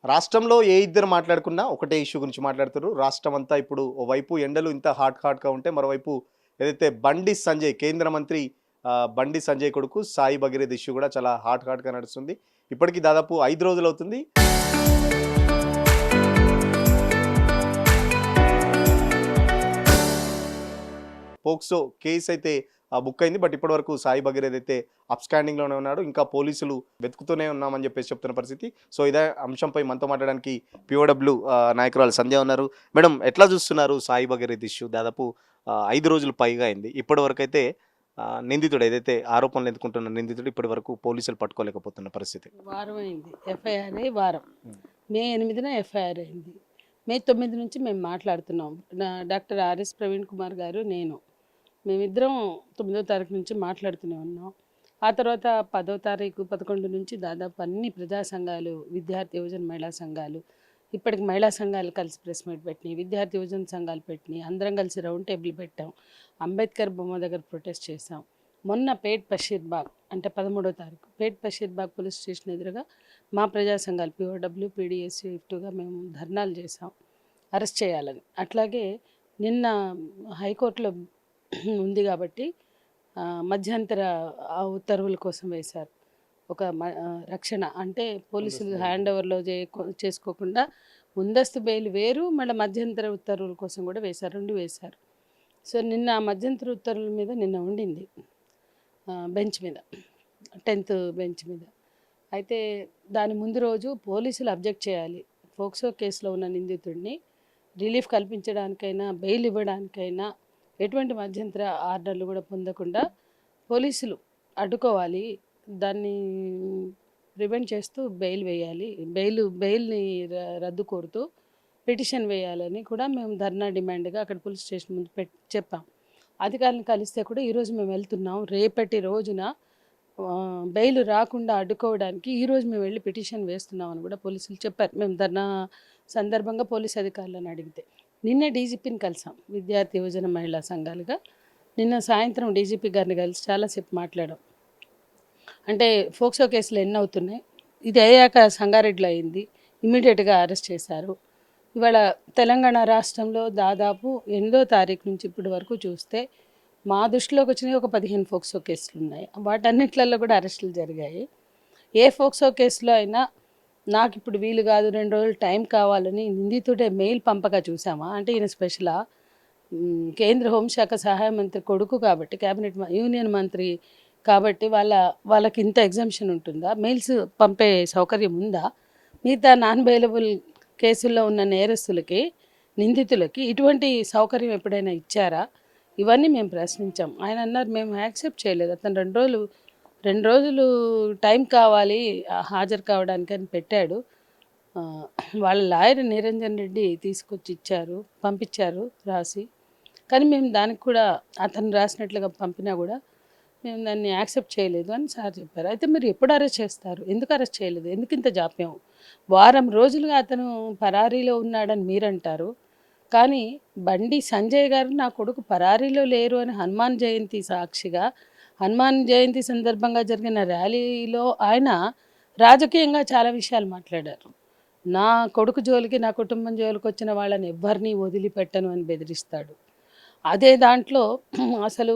రాష్ట్రంలో ఏ ఇద్దరు మాట్లాడుకున్నా ఒకటే ఇష్యూ గురించి మాట్లాడుతున్నారు. రాష్ట్రం అంతా ఇప్పుడు ఓవైపు ఎండలు ఇంత హాట్‌గా ఉంటే మరోవైపు ఏదైతే బండి సంజయ్ కేంద్ర మంత్రి బండి సంజయ్ కొడుకు సాయి భగీరథ్ ఇష్యూ కూడా చాలా హాట్‌గా నడుస్తుంది. ఇప్పటికి దాదాపు 5 రోజులవుతుంది. పోక్సో కేస్ అయితే బుక్ అయింది. బట్ ఇప్పటివరకు సాయి భగీరథ్ అయితే అబ్‌స్కాండింగ్‌లోనే ఉన్నాడు. ఇంకా పోలీసులు వెతుకుతూనే ఉన్నామని చెప్పేసి చెప్తున్న పరిస్థితి. సో ఇదే అంశంపై మనతో మాట్లాడడానికి పీఓడబ్ల్యూ నాయకురాలు సంధ్య ఉన్నారు. మేడం ఎట్లా చూస్తున్నారు సాయి భగీరథ్ ఇష్యూ? దాదాపు 5 రోజులు పైగా అయింది. ఇప్పటివరకైతే నిందితుడు ఏదైతే ఆరోపణలు ఎదుర్కొంటున్న నిందితుడు ఇప్పటివరకు పోలీసులు పట్టుకోలేకపోతున్న పరిస్థితి. వారం అయింది ఎఫ్ఐఆర్ అయ్యి వారం. మే 8న ఎఫ్ఐఆర్ అయింది. మే 9 నుంచి మేము మాట్లాడుతున్నాం. డాక్టర్ ఆర్ఎస్ ప్రవీణ్ కుమార్ గారు, మేమిద్దరం 9వ తారీఖు నుంచి మాట్లాడుతూనే ఉన్నాం. ఆ తర్వాత 10వ తారీఖు 11 నుంచి దాదాపు అన్ని ప్రజా సంఘాలు, విద్యార్థి యువజన మహిళా సంఘాలు, ఇప్పటికి మహిళా సంఘాలు కలిసి ప్రెస్ మీట్ పెట్టినాయి, విద్యార్థి యువజన సంఘాలు పెట్టినాయి, అందరం కలిసి రౌండ్ టేబుల్ పెట్టాం, అంబేద్కర్ బొమ్మ దగ్గర ప్రొటెస్ట్ చేసాం. మొన్న పేట్ బషీర్బాగ్ అంటే 13వ తారీఖు పేట్ బషీర్బాగ్ పోలీస్ స్టేషన్ ఎదురుగా మా ప్రజా సంఘాలు పీఓడబ్ల్యూ పీడిఎస్ ఇఫ్టుగా మేము ధర్నాలు చేసాం అరెస్ట్ చేయాలని. అట్లాగే నిన్న హైకోర్టులో ఉంది కాబట్టి మధ్యంతర ఉత్తర్వుల కోసం వేశారు. ఒక రక్షణ అంటే పోలీసులు హ్యాండ్ ఓవర్లో చేసుకోకుండా ముందస్తు బెయిల్ వేరు, మళ్ళీ మధ్యంతర ఉత్తర్వుల కోసం కూడా వేశారు, 2 వేశారు. సో నిన్న మధ్యంతర ఉత్తర్వుల మీద నిన్న ఉండింది బెంచ్ మీద, 10th బెంచ్ మీద. అయితే దాని ముందు రోజు పోలీసులు అబ్జెక్ట్ చేయాలి. పోక్సో కేసులో ఉన్న నిందితుడిని రిలీఫ్ కల్పించడానికైనా బెయిల్ ఇవ్వడానికైనా ఎటువంటి మధ్యంతర ఆర్డర్లు కూడా పొందకుండా పోలీసులు అడ్డుకోవాలి, దాన్ని ప్రివెంట్ చేస్తూ బెయిల్ వేయాలి, బెయిల్ని రద్దు కోరుతూ పిటిషన్ వేయాలని కూడా మేము ధర్నా డిమాండ్గా అక్కడ పోలీస్ స్టేషన్ ముందు చెప్పాం. అధికారులను కలిస్తే కూడా ఈరోజు మేము వెళ్తున్నాం, రేపటి రోజున బెయిల్ రాకుండా అడ్డుకోవడానికి ఈరోజు మేము వెళ్ళి పిటిషన్ వేస్తున్నామని కూడా పోలీసులు చెప్పారు. మేము ధర్నా సందర్భంగా పోలీస్ అధికారులను అడిగితే నిన్న డీజీపీని కలిసాం, విద్యార్థి యువజన మహిళా సంఘాలుగా. నిన్న సాయంత్రం డీజీపీ గారిని కలిసి చాలాసేపు మాట్లాడాం. అంటే ఫోక్సో కేసులు ఎన్ని అవుతున్నాయి, ఇది అయ్యాక సంగారెడ్డిలో అయింది, ఇమీడియట్గా అరెస్ట్ చేశారు. ఇవాళ తెలంగాణ రాష్ట్రంలో దాదాపు 8వ తారీఖు నుంచి ఇప్పటి వరకు చూస్తే మా దృష్టిలోకి వచ్చినాయి ఒక 15 ఫోక్సో కేసులు ఉన్నాయి. వాటన్నిట్లలో కూడా అరెస్టులు జరిగాయి. ఏ ఫోక్సో కేసులో అయినా నాకు ఇప్పుడు వీలు కాదు, 2 రోజులు టైం కావాలని నిందితుడే మెయిల్ పంపగా చూసామా? అంటే ఈయన స్పెషలా? కేంద్ర హోంశాఖ సహాయ మంత్రి కొడుకు కాబట్టి, క్యాబినెట్ యూనియన్ మంత్రి కాబట్టి వాళ్ళకి ఇంత ఎగ్జామ్షన్ ఉంటుందా? మెయిల్స్ పంపే సౌకర్యం ఉందా? మిగతా నాన్ బెయిలబుల్ కేసుల్లో ఉన్న నేరస్తులకి, నిందితులకి ఇటువంటి సౌకర్యం ఎప్పుడైనా ఇచ్చారా? ఇవన్నీ మేము ప్రశ్నించాం. ఆయన అన్నారు మేము యాక్సెప్ట్ చేయలేదు, అతను 2 రోజులు టైం కావాలి హాజరు కావడానికి అని పెట్టాడు. వాళ్ళ లాయర్ నిరంజన్ రెడ్డి తీసుకొచ్చి పంపించారు రాసి. కానీ మేము దానికి కూడా అతను రాసినట్లుగా పంపినా కూడా మేము దాన్ని యాక్సెప్ట్ చేయలేదు అని సార్ చెప్పారు. అయితే మీరు ఎప్పుడు అరెస్ట్ చేస్తారు, ఎందుకు అరెస్ట్ చేయలేదు, ఎందుకు ఇంత జాప్యం? వారం రోజులుగా అతను పరారీలో ఉన్నాడని మీరంటారు, కానీ బండి సంజయ్ గారు నా కొడుకు పరారీలో లేరు అని హనుమాన్ జయంతి సాక్షిగా, హనుమాన్ జయంతి సందర్భంగా జరిగిన ర్యాలీలో ఆయన రాజకీయంగా చాలా విషయాలు మాట్లాడారు. నా కొడుకు జోలికి, నా కుటుంబం జోలికి వచ్చిన వాళ్ళని ఎవ్వరినీ వదిలిపెట్టను అని బెదిరిస్తాడు. అదే దాంట్లో అసలు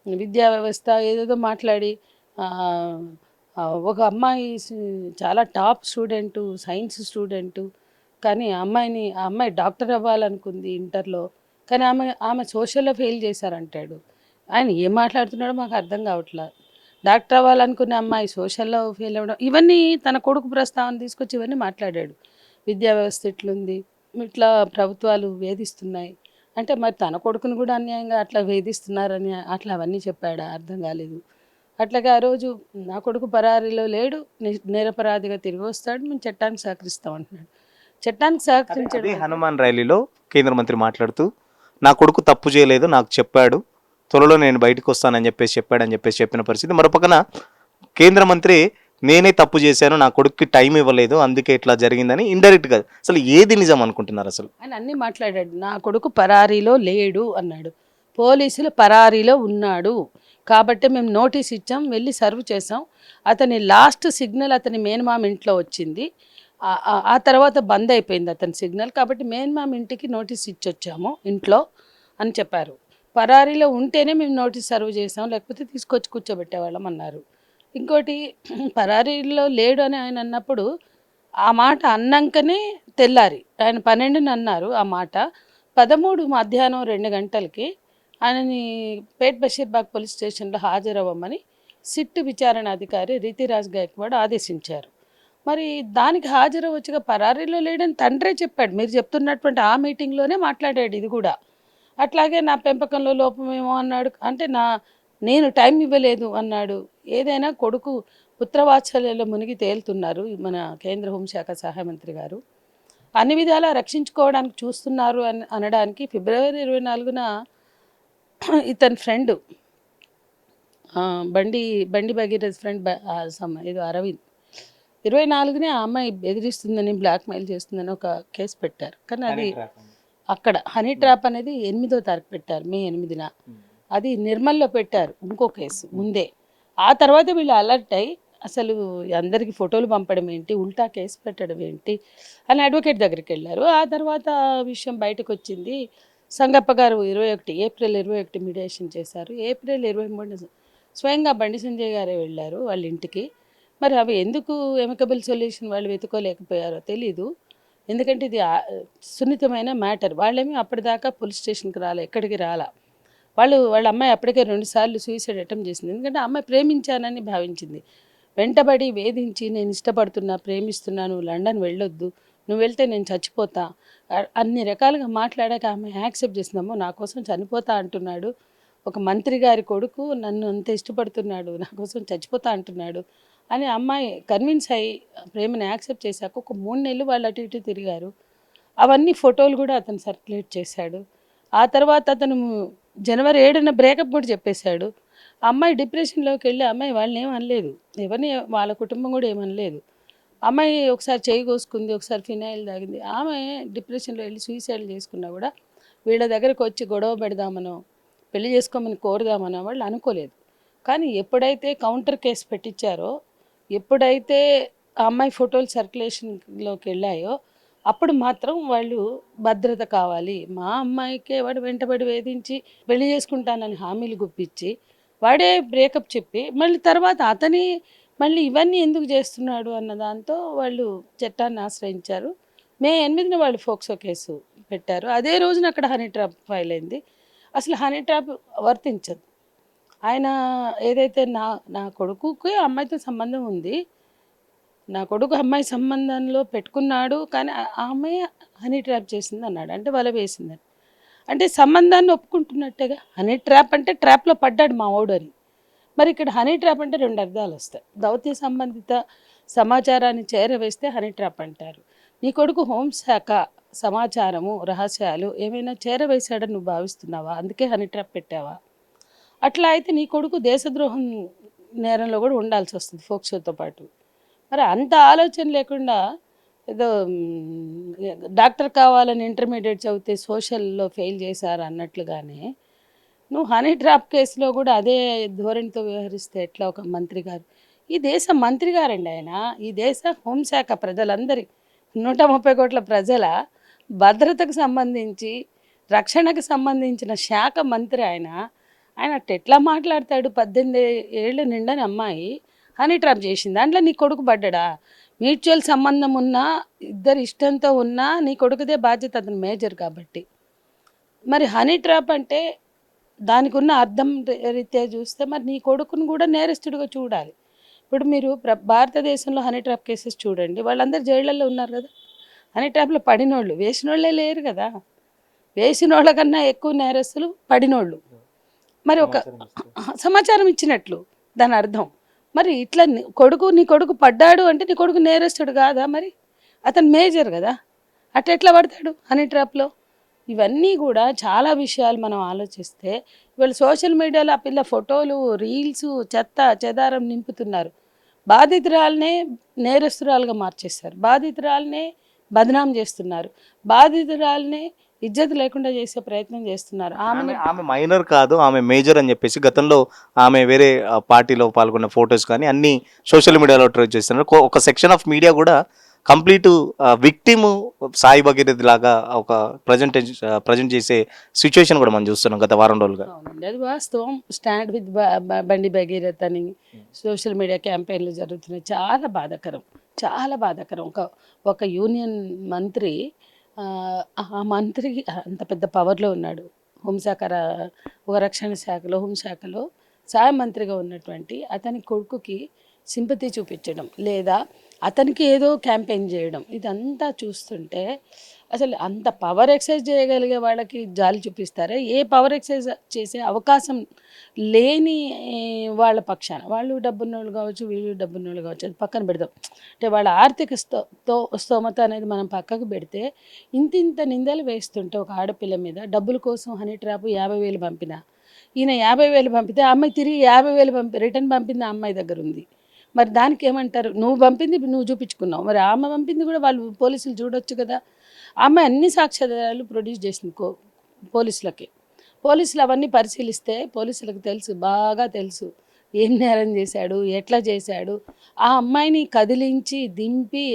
విద్యా వ్యవస్థ ఏదేదో మాట్లాడి ఒక అమ్మాయి చాలా టాప్ స్టూడెంటు, సైన్స్ స్టూడెంటు, కానీ ఆ అమ్మాయి డాక్టర్ అవ్వాలనుకుంది ఇంటర్లో, కానీ ఆమె సోషల్లో ఫెయిల్ చేశారంటాడు. ఆయన ఏం మాట్లాడుతున్నాడో మాకు అర్థం కావట్లా. డాక్టర్ అవ్వాలనుకునే అమ్మాయి సోషల్లో ఫెయిల్ అవ్వడం, ఇవన్నీ తన కొడుకు ప్రస్తావన తీసుకొచ్చి ఇవన్నీ మాట్లాడాడు. విద్యా వ్యవస్థ ఇట్లుంది, ఇట్లా ప్రభుత్వాలు వేధిస్తున్నాయి అంటే మరి తన కొడుకును కూడా అన్యాయంగా అట్లా వేధిస్తున్నారని అట్లా అవన్నీ చెప్పాడా? అర్థం కాలేదు. అట్లాగే ఆ రోజు నా కొడుకు పరారీలో లేడు, నిరపరాధిగా తిరిగి వస్తాడు, మేము చట్టానికి సహకరిస్తాం అంటున్నాడు. చట్టానికి సహకరించడం. హనుమాన్ ర్యాలీలో కేంద్ర మంత్రి మాట్లాడుతూ నా కొడుకు తప్పు చేయలేదు, నాకు చెప్పాడు, త్వరలో నేను బయటకు వస్తానని చెప్పాడని చెప్పిన పరిస్థితి. మరోపక్కన కేంద్ర మంత్రి నేనే తప్పు చేశాను, నా కొడుక్కి టైం ఇవ్వలేదు, అందుకే ఇట్లా జరిగిందని ఇండైరెక్ట్గా. అసలు ఏది నిజం అనుకుంటున్నారు? అసలు ఆయన అన్నీ మాట్లాడాడు. నా కొడుకు పరారీలో లేడు అన్నాడు, పోలీసులు పరారీలో ఉన్నాడు కాబట్టి మేము నోటీస్ ఇచ్చాం, వెళ్ళి సర్వ్ చేసాం. అతని లాస్ట్ సిగ్నల్ అతని మేనమామ ఇంట్లో వచ్చింది, ఆ తర్వాత బంద్ అయిపోయింది అతని సిగ్నల్. కాబట్టి మేనమామ ఇంటికి నోటీస్ ఇచ్చొచ్చాము ఇంట్లో అని చెప్పారు. పరారీలో ఉంటేనే మేము నోటీస్ సర్వ్ చేసాం, లేకపోతే తీసుకొచ్చి కూర్చోబెట్టేవాళ్ళం అన్నారు. ఇంకోటి పరారీలో లేడు అని ఆయన అన్నప్పుడు ఆ మాట అన్నాకనే తెల్లారి ఆయన 12న అన్నారు ఆ మాట. 13 మధ్యాహ్నం 2 గంటలకి ఆయనని పేట్ బషీర్బాగ్ పోలీస్ స్టేషన్లో హాజరవ్వమని సిట్ విచారణ అధికారి రీతిరాజ్ గైక్వాడ్ ఆదేశించారు. మరి దానికి హాజరవ్వచ్చుగా, పరారీలో లేడని తండ్రే చెప్పాడు. మీరు చెప్తున్నటువంటి ఆ మీటింగ్లోనే మాట్లాడాడు ఇది కూడా. అట్లాగే నా పెంపకంలో లోపమేమో అన్నాడు, అంటే నేను టైం ఇవ్వలేదు అన్నాడు. ఏదైనా కొడుకు పుత్రవాత్సల్యంలో మునిగి తేలుతున్నారు మన కేంద్ర హోంశాఖ సహాయ మంత్రి గారు. అన్ని విధాలా రక్షించుకోవడానికి చూస్తున్నారు అని అనడానికి ఫిబ్రవరి 24న ఇతని ఫ్రెండ్ బండి భగీరథ్ ఫ్రెండ్ ఏదో అరవింద్ 24నే ఆ అమ్మాయి బెదిరిస్తుందని, బ్లాక్మెయిల్ చేస్తుందని ఒక కేసు పెట్టారు. కానీ అది అక్కడ హనీ ట్రాప్ అనేది 8వ తారీఖు పెట్టారు, మే 8న. అది నిర్మల్లో పెట్టారు ఇంకో కేసు ముందే. ఆ తర్వాత వీళ్ళు అలర్ట్ అయ్యి అసలు అందరికీ ఫోటోలు పంపడం ఏంటి, ఉల్టా కేసు పెట్టడం ఏంటి అని అడ్వకేట్ దగ్గరికి వెళ్ళారు. ఆ తర్వాత విషయం బయటకు వచ్చింది. సంగప్ప గారు ఏప్రిల్ 21 మీడియేషన్ చేశారు. ఏప్రిల్ 23 స్వయంగా బండి సంజయ్ గారే వెళ్ళారు వాళ్ళ ఇంటికి. మరి అవి ఎందుకు ఎమికబుల్ సొల్యూషన్ వాళ్ళు వెతుకోలేకపోయారో తెలీదు. ఎందుకంటే ఇది సున్నితమైన మ్యాటర్. వాళ్ళేమీ అప్పటిదాకా పోలీస్ స్టేషన్కి ఎక్కడికి రాలా. వాళ్ళ అమ్మాయి అప్పటికే 2 సార్లు సూసైడ్ అటెంప్ట్ చేసింది. ఎందుకంటే ఆ అమ్మాయి ప్రేమించానని భావించింది. వెంటబడి వేధించి నేను ఇష్టపడుతున్నా, ప్రేమిస్తున్నాను, లండన్ వెళ్ళొద్దు, నువ్వు వెళ్తే నేను చచ్చిపోతా, అన్ని రకాలుగా మాట్లాడాక ఆమె యాక్సెప్ట్ చేసిందమ్మో నా కోసం చనిపోతా అంటున్నాడు, ఒక మంత్రి గారి కొడుకు నన్ను అంత ఇష్టపడుతున్నాడు, నా కోసం చచ్చిపోతా అంటున్నాడు అని అమ్మాయి కన్విన్స్ అయ్యి ప్రేమను యాక్సెప్ట్ చేశాక ఒక 3 నెలలు వాళ్ళు అటు ఇటు తిరిగారు. అవన్నీ ఫోటోలు కూడా అతను సర్క్యులేట్ చేశాడు. ఆ తర్వాత అతను జనవరి 7న బ్రేకప్ కూడా చెప్పేశాడు. ఆ అమ్మాయి డిప్రెషన్లోకి వెళ్ళి అమ్మాయి వాళ్ళని ఏం అనలేదు, ఎవరిని వాళ్ళ కుటుంబం కూడా ఏమనలేదు. అమ్మాయి ఒకసారి చేయి కోసుకుంది, ఒకసారి ఫినాయిల్ తాగింది. ఆమె డిప్రెషన్లో వెళ్ళి సూసైడ్ చేసుకున్నా కూడా వీళ్ళ దగ్గరకు వచ్చి గొడవ పెడదామనో పెళ్లి చేసుకోమని కోరుదామనో వాళ్ళు అనుకోలేదు. కానీ ఎప్పుడైతే కౌంటర్ కేసు పెట్టించారో, ఎప్పుడైతే ఆ అమ్మాయి ఫోటోలు సర్క్యులేషన్లోకి వెళ్ళాయో అప్పుడు మాత్రం వాళ్ళు భద్రత కావాలి, మా అమ్మాయికే వాడు వెంటబడి వేధించి పెళ్లి చేసుకుంటానని హామీలు గుప్పించి వాడే బ్రేకప్ చెప్పి మళ్ళీ తర్వాత అతని మళ్ళీ ఇవన్నీ ఎందుకు చేస్తున్నాడు అన్న దాంతో వాళ్ళు చట్టాన్ని ఆశ్రయించారు. మే 8న వాళ్ళు ఫోక్సో కేసు పెట్టారు. అదే రోజున అక్కడ హనీ ట్రాప్ ఫైల్ అయింది. అసలు హనీ ట్రాప్ వర్తించదు. ఆయన ఏదైతే నా కొడుకుకి అమ్మాయితో సంబంధం ఉంది, నా కొడుకు అమ్మాయి సంబంధంలో పెట్టుకున్నాడు, కానీ ఆ అమ్మాయి హనీ ట్రాప్ చేసింది అన్నాడు. అంటే వల వేసిందని, అంటే సంబంధాన్ని ఒప్పుకుంటున్నట్టేగా. హనీ ట్రాప్ అంటే ట్రాప్లో పడ్డాడు మా ఓడు అని. మరి ఇక్కడ హనీ ట్రాప్ అంటే 2 అర్థాలు వస్తాయి. దౌత్య సంబంధిత సమాచారాన్ని చేరవేస్తే హనీ ట్రాప్ అంటారు. నీ కొడుకు హోంశాఖ సమాచారము, రహస్యాలు ఏమైనా చేరవేశాడని నువ్వు భావిస్తున్నావా, అందుకే హనీ ట్రాప్ పెట్టావా? అట్లా అయితే నీ కొడుకు దేశద్రోహం నేరంలో కూడా ఉండాల్సి వస్తుంది ఫోక్సోతో పాటు. మరి అంత ఆలోచన లేకుండా ఏదో డాక్టర్ కావాలని ఇంటర్మీడియట్ చదివితే సోషల్లో ఫెయిల్ చేశారు అన్నట్లుగానే నువ్వు హనీ ట్రాప్ కేసులో కూడా అదే ధోరణితో వ్యవహరిస్తే ఎట్లా? ఒక మంత్రి గారు, ఈ దేశ మంత్రి గారండి ఆయన, ఈ దేశ హోంశాఖ ప్రజలందరి 130 కోట్ల ప్రజల భద్రతకు సంబంధించి, రక్షణకు సంబంధించిన శాఖ మంత్రి ఆయన. ఆయన ఎట్లా మాట్లాడతాడు? 18 ఏళ్ళు నిండని అమ్మాయి హనీ ట్రాప్ చేసింది, దాంట్లో నీ కొడుకు పడ్డా? మ్యూచువల్ సంబంధం ఉన్నా, ఇద్దరు ఇష్టంతో ఉన్నా నీ కొడుకుదే బాధ్యత, అతను మేజర్ కాబట్టి. మరి హనీ ట్రాప్ అంటే దానికి ఉన్న అర్థం రీత్యా చూస్తే మరి నీ కొడుకును కూడా నేరస్తుడిగా చూడాలి. ఇప్పుడు మీరు భారతదేశంలో హనీ ట్రాప్ కేసెస్ చూడండి, వాళ్ళందరూ జైళ్ళల్లో ఉన్నారు కదా. హనీ ట్రాప్లో పడినోళ్ళు, వేసినోళ్ళే లేరు కదా. వేసినోళ్ళ కన్నా ఎక్కువ నేరస్తులు పడినోళ్ళు. మరి ఒక సమాచారం ఇచ్చినట్లు దాని అర్థం. మరి ఇట్లా నీ కొడుకు పడ్డాడు అంటే నీ కొడుకు నేరస్తుడు కాదా? మరి అతను మేజర్ కదా, ఎట్లా పడతాడు హనీ ట్రాప్లో? ఇవన్నీ కూడా చాలా విషయాలు మనం ఆలోచిస్తే ఇవాళ సోషల్ మీడియాలో ఆ పిల్ల ఫోటోలు, రీల్స్, చెత్త చెదారం నింపుతున్నారు. బాధితురాలనే నేరస్తురాలుగా మార్చేస్తారు, బాధితురాలనే బదనాం చేస్తున్నారు, బాధితురాలనే ఇజ్జత్ లేకుండా చేసే ప్రయత్నం చేస్తున్నారు. ఆమె మైనర్ కాదు, ఆమె మేజర్ అని చెప్పేసి గతంలో ఆమె వేరే పార్టీలో పాల్గొన్న ఫొటోస్ కానీ అన్ని సోషల్ మీడియాలో ట్రోల్ చేస్తున్నారు. ఒక సెక్షన్ ఆఫ్ మీడియా కూడా కంప్లీట్ విక్టిమ్ సాయి భగీరథ్ లాగా ఒక ప్రజెంట్ చేసే సిచ్యువేషన్ కూడా మనం చూస్తున్నాం గత వారం రోజులుగా. అవునండి, అది వాస్తవం. స్టాండ్ విత్ బండి భగీరథ్ అని సోషల్ మీడియా క్యాంపెయిన్లు జరుగుతున్నాయి. చాలా బాధాకరం, చాలా బాధాకరం. ఒక యూనియన్ మంత్రి, ఆ ఆ మంత్రికి అంత పెద్ద పవర్లో ఉన్నాడు. హోంశాఖ ఒక రక్షణ శాఖలో, హోంశాఖలో సహాయ మంత్రిగా ఉన్నటువంటి అతని కొడుకుకి సింపతి చూపించడం, లేదా అతనికి ఏదో క్యాంపెయిన్ చేయడం, ఇదంతా చూస్తుంటే అసలు అంత పవర్ ఎక్సైజ్ చేయగలిగే వాళ్ళకి జాలి చూపిస్తారా? ఏ పవర్ ఎక్సైజ్ చేసే అవకాశం లేని వాళ్ళ పక్షాన, వాళ్ళు డబ్బున్నోళ్ళు కావచ్చు, వీళ్ళు డబ్బున్నోళ్ళు కావచ్చు, అది పక్కన పెడదాం. అంటే వాళ్ళ ఆర్థిక స్తోమత అనేది మనం పక్కకు పెడితే, ఇంత నిందలు వేస్తుంటే ఒక ఆడపిల్ల మీద డబ్బుల కోసం హనీ ట్రాప్ 50,000 పంపిన ఈయన 50,000 పంపితే ఆ అమ్మాయి తిరిగి 50,000 రిటర్న్ పంపింది ఆ అమ్మాయి దగ్గర ఉంది. మరి దానికి ఏమంటారు? నువ్వు పంపింది నువ్వు చూపించుకున్నావు, మరి ఆమె పంపింది కూడా వాళ్ళు పోలీసులు చూడొచ్చు కదా. ఆమె అన్ని సాక్ష్యాధారాలు ప్రొడ్యూస్ చేసింది పోలీసులకి. పోలీసులు అవన్నీ పరిశీలిస్తే పోలీసులకు తెలుసు, బాగా తెలుసు ఏం నేరం చేశాడు, ఎట్లా చేశాడు. ఆ అమ్మాయిని కదిలించి దింపి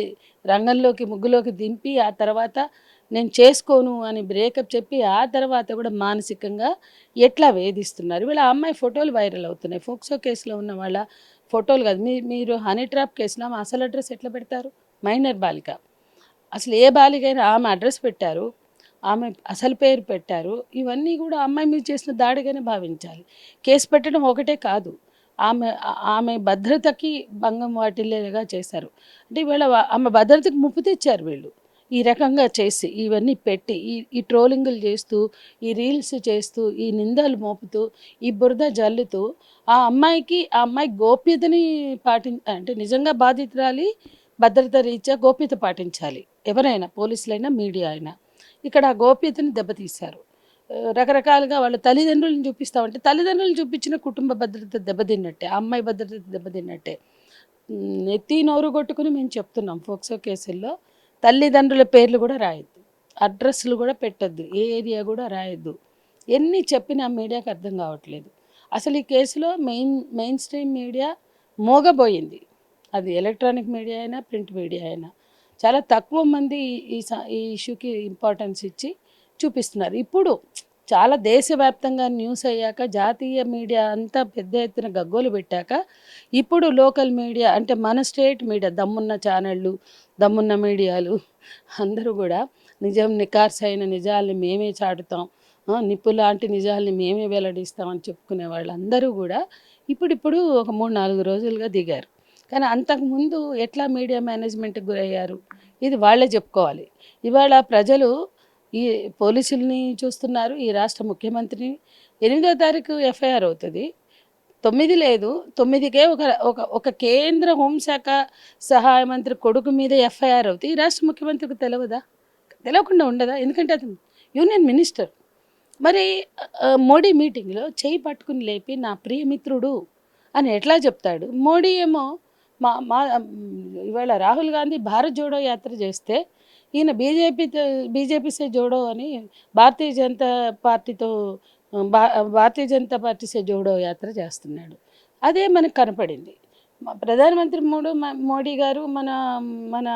ముగ్గులోకి దింపి ఆ తర్వాత నేను చేసుకోను అని బ్రేకప్ చెప్పి ఆ తర్వాత కూడా మానసికంగా ఎట్లా వేధిస్తున్నారు. వీళ్ళ అమ్మాయి ఫోటోలు వైరల్ అవుతున్నాయి. ఫోక్సో కేసులో ఉన్న వాళ్ళ ఫోటోలు కాదు. మీరు హనీ ట్రాప్ కేసులో ఆమె అసలు అడ్రస్ ఎట్లా పెడతారు? మైనర్ బాలిక. అసలు ఏ బాలికైనా ఆమె అడ్రస్ పెట్టారు, ఆమె అసలు పేరు పెట్టారు. ఇవన్నీ కూడా అమ్మాయి మీద చేసిన దాడిగానే భావించాలి. కేసు పెట్టడం ఒకటే కాదు, ఆమె భద్రతకి భంగం వాటిల్లేగా చేశారు. అంటే వీళ్ళ ఆమె భద్రతకు ముప్పు తెచ్చారు వీళ్ళు. ఈ రకంగా చేసి ఇవన్నీ పెట్టి ఈ ట్రోలింగులు చేస్తూ, ఈ రీల్స్ చేస్తూ, ఈ నిందలు మోపుతూ, ఈ బురద జల్లుతూ ఆ అమ్మాయి గోప్యతని అంటే నిజంగా బాధితురాలి భద్రత రీత్యా గోప్యత పాటించాలి ఎవరైనా, పోలీసులైనా మీడియా అయినా. ఇక్కడ ఆ గోప్యతని దెబ్బతీశారు. రకరకాలుగా వాళ్ళ తల్లిదండ్రులను చూపిస్తామంటే తల్లిదండ్రులు చూపించిన కుటుంబ భద్రత దెబ్బతిన్నట్టే, ఆ అమ్మాయి భద్రత దెబ్బతిన్నట్టే. నెత్తి నోరు కొట్టుకుని మేము చెప్తున్నాం, ఫోక్సో కేసుల్లో తల్లిదండ్రుల పేర్లు కూడా రాయొద్దు, అడ్రస్లు కూడా పెట్టద్దు, ఏ ఏరియా కూడా రాయొద్దు. ఎన్ని చెప్పినా మీడియాకి అర్థం కావట్లేదు. అసలు ఈ కేసులో మెయిన్ స్ట్రీమ్ మీడియా మోగబోయింది. అది ఎలక్ట్రానిక్ మీడియా అయినా ప్రింట్ మీడియా అయినా చాలా తక్కువ మంది ఈ ఇష్యూకి ఇంపార్టెన్స్ ఇచ్చి చూపిస్తున్నారు. ఇప్పుడు చాలా దేశవ్యాప్తంగా న్యూస్ అయ్యాక, జాతీయ మీడియా అంతా పెద్ద ఎత్తున గగ్గోలు పెట్టాక, ఇప్పుడు లోకల్ మీడియా అంటే మన స్టేట్ మీడియా, దమ్మున్న ఛానళ్ళు, దమ్మున్న మీడియాలు అందరూ కూడా నికార్సైన నిజాల్ని మేమే చాటుతాం, నిప్పు లాంటి నిజాల్ని మేమే వెల్లడిస్తామని చెప్పుకునే వాళ్ళందరూ కూడా ఇప్పుడు ఒక 3-4 రోజులుగా దిగారు. కానీ అంతకుముందు ఎట్లా మీడియా మేనేజ్మెంట్కి గురయ్యారు ఇది వాళ్ళే చెప్పుకోవాలి. ఇవాళ ప్రజలు ఈ పోలీసుల్ని చూస్తున్నారు, ఈ రాష్ట్ర ముఖ్యమంత్రిని. 8వ తారీఖు ఎఫ్ఐఆర్ అవుతుంది, 9 లేదు, 9కే ఒక కేంద్ర హోంశాఖ సహాయ మంత్రి కొడుకు మీద ఎఫ్ఐఆర్ అవుతుంది. ఈ రాష్ట్ర ముఖ్యమంత్రికి తెలియదా? తెలియకుండా ఉండదా? ఎందుకంటే అతను యూనియన్ మినిస్టర్. మరి మోడీ మీటింగ్లో చేయి పట్టుకుని లేపి నా ప్రియమిత్రుడు అని ఎట్లా చెప్తాడు? మోడీ ఏమో ఇవాళ రాహుల్ గాంధీ భారత్ జోడో యాత్ర చేస్తే ఈయన బీజేపీసే జోడో అని భారతీయ జనతా పార్టీ సే జోడో యాత్ర చేస్తున్నాడు. అదే మనకు కనపడింది. ప్రధానమంత్రి మోడీ గారు మన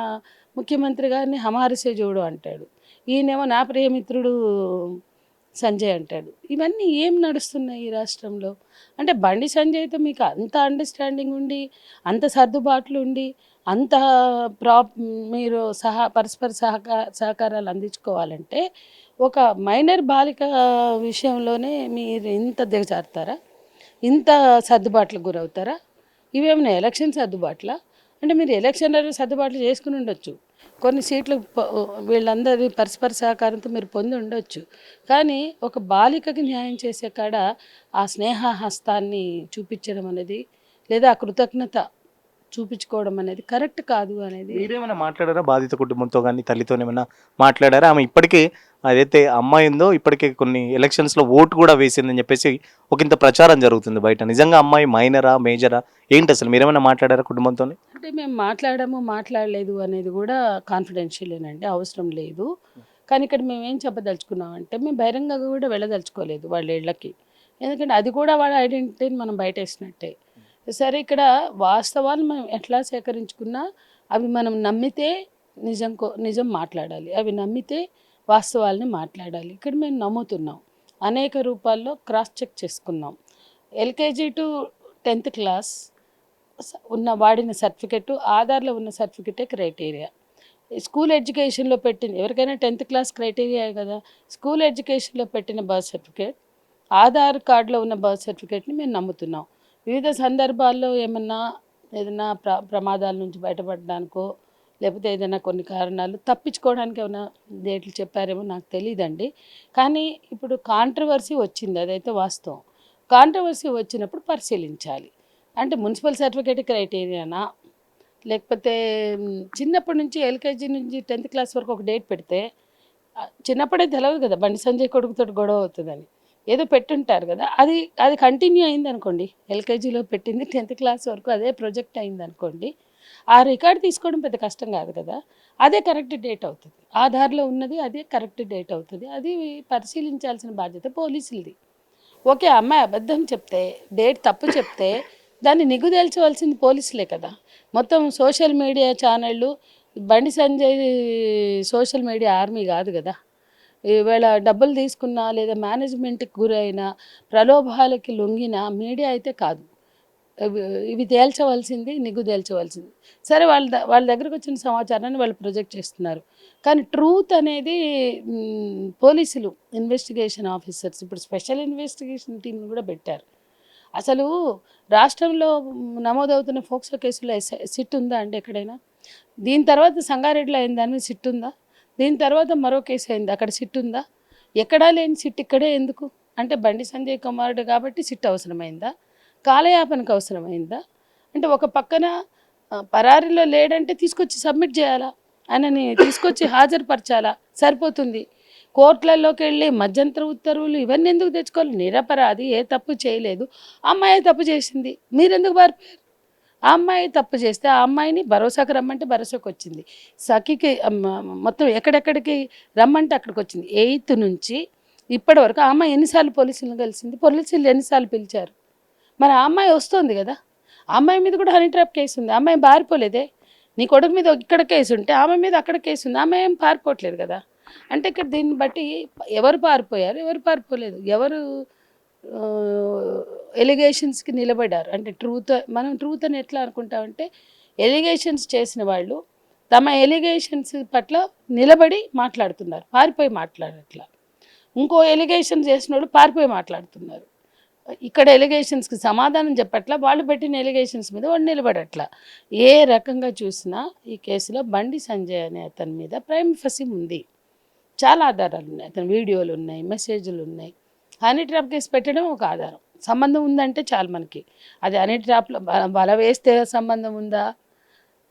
ముఖ్యమంత్రి గారిని హమారసే జోడో అంటాడు, ఈయనేమో నా ప్రియమిత్రుడు సంజయ్ అంటాడు. ఇవన్నీ ఏం నడుస్తున్నాయి ఈ రాష్ట్రంలో? అంటే బండి సంజయ్తో మీకు అంత అండర్స్టాండింగ్ ఉండి, అంత సర్దుబాట్లు ఉండి, అంత మీరు పరస్పర సహకారాలు అందించుకోవాలంటే ఒక మైనర్ బాలిక విషయంలోనే మీరు ఇంత దిగజారుతారా? ఇంత సర్దుబాట్లకు గురవుతారా? ఇవేమైనా ఎలక్షన్ సర్దుబాట్లా? అంటే మీరు ఎలక్షన్లలో సర్దుబాట్లు చేసుకుని ఉండొచ్చు, కొన్ని సీట్లు వీళ్ళందరి పరస్పర సహకారంతో మీరు పొంది ఉండొచ్చు. కానీ ఒక బాలికకి న్యాయం చేసే కాడ ఆ స్నేహహస్తాన్ని చూపించడం అనేది, లేదా ఆ కృతజ్ఞత చూపించుకోవడం అనేది కరెక్ట్ కాదు అనేది. మీరేమైనా మాట్లాడారా బాధిత కుటుంబంతో కానీ తల్లితో ఏమైనా మాట్లాడారా? ఆమె ఇప్పటికే అదైతే అమ్మాయి ఉందో ఇప్పటికే కొన్ని ఎలక్షన్స్లో ఓటు కూడా వేసిందని చెప్పేసి ఒకంత ప్రచారం జరుగుతుంది బయట. నిజంగా అమ్మాయి మైనరా మేజరా ఏంటి అసలు? మీరేమైనా మాట్లాడారా కుటుంబంతో? అంటే మేము మాట్లాడలేదు అనేది కూడా కాన్ఫిడెన్షియలేనండి, అవసరం లేదు. కానీ ఇక్కడ మేము ఏం చెప్పదలుచుకున్నామంటే, మేము బహిరంగంగా కూడా వెళ్ళదలుచుకోలేదు వాళ్ళ ఇళ్ళకి. ఎందుకంటే అది కూడా వాళ్ళ ఐడెంటిటీని మనం బయటేసినట్టే. సరే, ఇక్కడ వాస్తవాలు మనం ఎట్లా సేకరించుకున్నా అవి మనం నమ్మితే నిజం మాట్లాడాలి. అవి నమ్మితే వాస్తవాల్ని మాట్లాడాలి. ఇక్కడ మేము నమ్ముతున్నాం. అనేక రూపాల్లో క్రాస్ చెక్ చేసుకున్నాం. ఎల్కేజీ టు 10th క్లాస్ వాడిన సర్టిఫికెట్, ఆధార్లో ఉన్న సర్టిఫికెటే క్రైటీరియా. స్కూల్ ఎడ్యుకేషన్లో పెట్టిన ఎవరికైనా 10th క్లాస్ క్రైటీరియా కదా. స్కూల్ ఎడ్యుకేషన్లో పెట్టిన బర్త్ సర్టిఫికేట్, ఆధార్ కార్డులో ఉన్న బర్త్ సర్టిఫికేట్ని మేము నమ్ముతున్నాం. వివిధ సందర్భాల్లో ఏదైనా ప్రమాదాల నుంచి బయటపడడానికో, లేకపోతే ఏదైనా కొన్ని కారణాలు తప్పించుకోవడానికి ఏమైనా డేట్లు చెప్పారేమో నాకు తెలియదండి. కానీ ఇప్పుడు కాంట్రవర్సీ వచ్చింది, అదైతే వాస్తవం. కాంట్రవర్సీ వచ్చినప్పుడు పరిశీలించాలి. అంటే మున్సిపల్ సర్టిఫికేట్ క్రైటీరియానా, లేకపోతే చిన్నప్పటి నుంచి ఎల్కేజీ నుంచి 10th క్లాస్ వరకు ఒక డేట్ పెడితే చిన్నప్పుడే తెలియదు కదా బండి సంజయ్ కొడుకుతో గొడవ అవుతుందని. ఏదో పెట్టుంటారు కదా, అది కంటిన్యూ అయింది అనుకోండి. ఎల్కేజీలో పెట్టింది 10th క్లాస్ వరకు అదే ప్రొజెక్ట్ అయింది అనుకోండి. ఆ రికార్డు తీసుకోవడం పెద్ద కష్టం కాదు కదా. అదే కరెక్ట్ డేట్ అవుతుంది. ఆధార్లో ఉన్నది అదే కరెక్ట్ డేట్ అవుతుంది. అది పరిశీలించాల్సిన బాధ్యత పోలీసులది. ఓకే, అమ్మాయి అబద్ధం చెప్తే, డేట్ తప్పు చెప్తే దాన్ని నిగ్గుదేల్చవలసింది పోలీసులే కదా. మొత్తం సోషల్ మీడియా ఛానళ్ళు, Bandi Sanjay social media army కాదు కదా. ఈవేళ డబ్బులు తీసుకున్నా లేదా మేనేజ్మెంట్కి గురైన ప్రలోభాలకి లొంగిన మీడియా అయితే కాదు. ఇవి తేల్చవలసింది, నిగ్గు తేల్చవలసింది. సరే, వాళ్ళ దగ్గరకు వచ్చిన సమాచారాన్ని వాళ్ళు ప్రొజెక్ట్ చేస్తున్నారు. కానీ ట్రూత్ అనేది పోలీసులు, ఇన్వెస్టిగేషన్ ఆఫీసర్స్ ఇప్పుడు స్పెషల్ ఇన్వెస్టిగేషన్ టీంని కూడా పెట్టారు. అసలు రాష్ట్రంలో నమోదవుతున్న ఫోక్సో కేసులో సిట్ ఉందా అండి ఎక్కడైనా? దీని తర్వాత సంగారెడ్డిలో అయిన దాని మీద సిట్ ఉందా? దీని తర్వాత మరో కేసు అయింది, అక్కడ సిట్ ఉందా? ఎక్కడా లేని సిట్ ఇక్కడే ఎందుకు? అంటే బండి సంజయ్ కుమారుడు కాబట్టి సిట్ అవసరమైందా? కాలయాపనకు అవసరమైందా? అంటే ఒక పక్కన పరారీలో లేడంటే తీసుకొచ్చి సబ్మిట్ చేయాలా, ఆయనని తీసుకొచ్చి హాజరుపరచాలా, సరిపోతుంది. కోర్టులలోకి వెళ్ళి మధ్యంతర ఉత్తర్వులు ఇవన్నీ ఎందుకు తెచ్చుకోవాలి? నిరపరాధి, ఏ తప్పు చేయలేదు. అమ్మాయి తప్పు చేసింది, మీరెందుకు పారిపోయారు? ఆ అమ్మాయి తప్పు చేస్తే ఆ అమ్మాయిని భరోసాకు రమ్మంటే భరోసాకు వచ్చింది. సఖికి మొత్తం ఎక్కడెక్కడికి రమ్మంటే అక్కడికి వచ్చింది. 8th నుంచి ఇప్పటి వరకు ఆ అమ్మాయి ఎన్నిసార్లు పోలీసులను కలిసింది? పోలీసులు ఎన్నిసార్లు పిలిచారు? మరి ఆ అమ్మాయి వస్తుంది కదా. ఆ అమ్మాయి మీద కూడా హనీ ట్రాప్ కేసు ఉంది. ఆ అమ్మాయి పారిపోలేదే. నీ కొడుకు మీద ఇక్కడ కేసు ఉంటే ఆమె మీద అక్కడ కేసు ఉంది. ఆమె ఏం పారిపోవట్లేదు కదా. అంటే ఇక్కడ దీన్ని బట్టి ఎవరు పారిపోయారు, ఎవరు పారిపోలేదు, ఎవరు ఎలిగేషన్స్కి నిలబడ్డారు. అంటే మనం ట్రూత్ అని ఎట్లా అనుకుంటామంటే, ఎలిగేషన్స్ చేసిన వాళ్ళు తమ ఎలిగేషన్స్ పట్ల నిలబడి మాట్లాడుతున్నారు, పారిపోయి మాట్లాడట్లా. ఇంకో ఎలిగేషన్ చేసిన వాళ్ళు పారిపోయి మాట్లాడుతున్నారు. ఇక్కడ ఎలిగేషన్స్కి సమాధానం చెప్పట్లా, వాళ్ళు పెట్టిన ఎలిగేషన్స్ మీద వాడు నిలబడట్లా. ఏ రకంగా చూసినా ఈ కేసులో బండి సంజయ్ అనే అతని మీద ప్రైమ్ ఫసీ ఉంది. చాలా ఆధారాలు ఉన్నాయి, అతని వీడియోలు ఉన్నాయి, మెసేజ్లు ఉన్నాయి. హనీ ట్రాప్ కేసు పెట్టడం ఒక ఆధారం. సంబంధం ఉందంటే చాలు మనకి. అది హనీ ట్రాప్లో బల వేస్తే సంబంధం ఉందా,